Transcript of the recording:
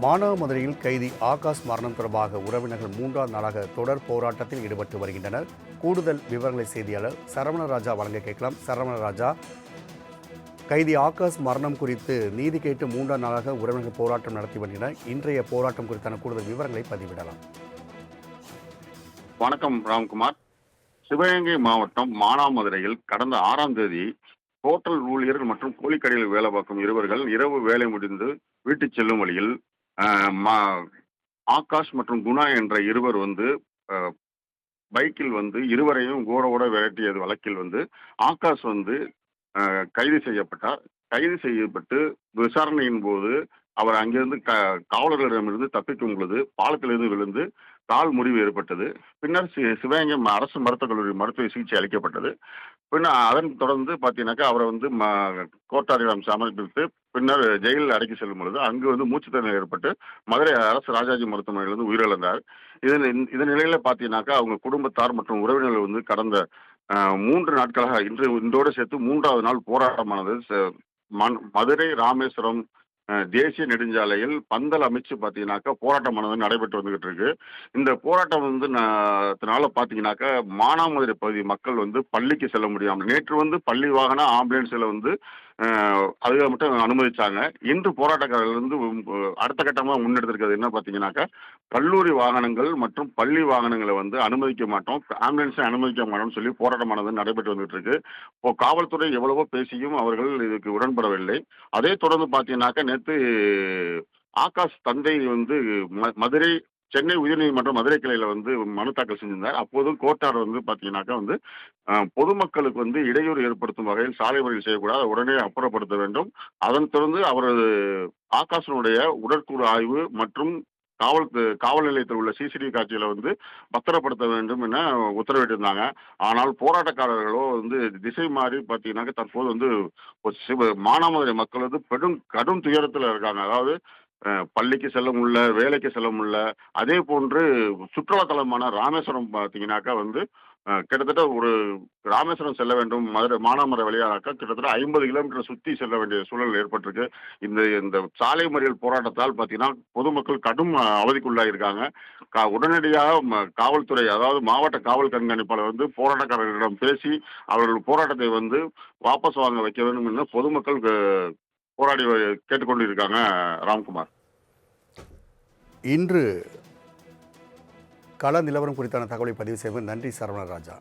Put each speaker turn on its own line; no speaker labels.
மானாமதுரையில் கைதி ஆகாஷ் மரணம் தொடர்பாக உறவினர்கள் 3ஆம் நாளாக தொடர் போராட்டத்தில் ஈடுபட்டு வருகின்றனர். கூடுதல் விவரங்களை செய்தியாளர் சரவணராஜா வழங்க கேட்கலாம். சரவணராஜா, கைதி ஆகாஷ் மரணம் குறித்து நீதி கேட்டு 3ஆம் நாளாக உறவினர்கள் போராட்டம் நடத்தி வருகின்றனர். இன்றைய போராட்டம் குறித்தான கூடுதல் விவரங்களை பதிவிடலாம்.
வணக்கம் ராம்குமார். சிவகங்கை மாவட்டம் மானாமதுரையில் கடந்த 6ஆம் தேதி ஹோட்டல் ஊழியர்கள் மற்றும் கூலிக்கடையில் வேலை பார்க்கும் இருவர்கள் இரவு வேலை முடிந்து வீட்டுச் செல்லும் வழியில் ஆகாஷ் மற்றும் குணா என்ற இருவர் பைக்கில் இருவரையும் ஓட விரட்டியது வழக்கில் ஆகாஷ் கைது செய்யப்பட்டார். கைது செய்யப்பட்டு விசாரணையின் போது அவர் அங்கிருந்து காவலர்களிடமிருந்து தப்பிக்கும் பொழுது பாலத்திலிருந்து விழுந்து கால் முறிவு ஏற்பட்டது. பின்னர் சிவகங்கை அரசு மருத்துவக் கல்லூரி மருத்துவ சிகிச்சை அளிக்கப்பட்டது. பின்னர் அதன் தொடர்ந்து பார்த்தீங்கன்னாக்கா அவரை கோட்டாரிடம் சமர்ப்பித்து பின்னர் ஜெயிலில் அடைக்கி செல்லும் பொழுது அங்கு மூச்சுத்திணறல் ஏற்பட்டு மதுரை அரசு ராஜாஜி மருத்துவமனையில் உயிரிழந்தார். இதன் நிலையில பார்த்தீங்கன்னாக்கா அவங்க குடும்பத்தார் மற்றும் உறவினர்கள் கடந்த 3 நாட்களாக இன்றோடு சேர்த்து 3ஆவது நாள் போராட்டமானது மதுரை ராமேஸ்வரம் தேசிய நெடுஞ்சாலையில் பந்தல் அமைச்சு பார்த்தீங்கன்னாக்கா போராட்டமானது நடைபெற்று வந்துகிட்டு இருக்கு. இந்த போராட்டம் பார்த்தீங்கன்னாக்கா மானாமதுரை பகுதி மக்கள் பள்ளிக்கு செல்ல முடியாமல் நேற்று பள்ளி வாகன ஆம்புலன்ஸில் அதுகளை மட்டும் அனுமதிச்சாங்க. இன்று போராட்டக்காரர்கள் அடுத்த கட்டமாக முன்னெடுத்திருக்கிறது என்ன பார்த்தீங்கன்னாக்கா கல்லூரி வாகனங்கள் மற்றும் பள்ளி வாகனங்களை அனுமதிக்க மாட்டோம், ஆம்புலன்ஸை அனுமதிக்க மாட்டோம்னு சொல்லி போராட்டமானது நடைபெற்று வந்துட்டு இருக்கு. இப்போ காவல்துறை எவ்வளவோ பேசியும் அவர்கள் இதுக்கு உடன்படவில்லை. அதே தொடர்ந்து பார்த்தீங்கன்னாக்கா நேற்று ஆகாஷ் தந்தை மதுரை சென்னை உயர்நீதிமன்றம் மதுரை கிளையில மனு தாக்கல் செஞ்சிருந்தார். அப்போதும் கோர்ட்டார் பார்த்தீங்கன்னாக்கா பொதுமக்களுக்கு இடையூறு ஏற்படுத்தும் வகையில் சாலை மறியல் செய்யக்கூடாது, உடனே அப்புறப்படுத்த வேண்டும். அதன் தொடர்ந்து அவரது ஆகாஷனுடைய உடற்கூறு ஆய்வு மற்றும் காவல் நிலையத்தில் உள்ள சிசிடிவி காட்சிகளை பத்திரப்படுத்த வேண்டும் என உத்தரவிட்டிருந்தாங்க. ஆனால் போராட்டக்காரர்களோ திசை மாறி பார்த்தீங்கன்னாக்கா தற்போது மானாமதுரை மக்கள் கடும் துயரத்தில் இருக்காங்க. அதாவது பள்ளிக்கு செல்ல முடியல, வேலைக்கு செல்ல முடியல. அதே போன்று சுற்றுலா தலமான ராமேஸ்வரம் பார்த்தீங்கன்னாக்கா கிட்டத்தட்ட ஒரு ராமேஸ்வரம் செல்ல வேண்டும் மானாமதுரை வழியாக்கா கிட்டத்தட்ட 50 கிலோமீட்டர் சுற்றி செல்ல வேண்டிய சூழல் ஏற்பட்டிருக்கு. இந்த சாலை மறியல் போராட்டத்தால் பார்த்தீங்கன்னா பொதுமக்கள் கடும் அவதிக்குள்ளாயிருக்காங்க. உடனடியாக காவல்துறை, அதாவது மாவட்ட காவல் கண்காணிப்பாளர் போராட்டக்காரர்களிடம் பேசி அவர்கள் போராட்டத்தை வாபஸ் வாங்க வைக்க வேண்டும் என்று பொதுமக்கள் போராடி கேட்டுக்கொண்டு இருக்காங்க. ராம்குமார்,
இன்று கள நிலவரம் குறித்தான தகவலை பதிவு செய்வது நன்றி சரவணராஜா.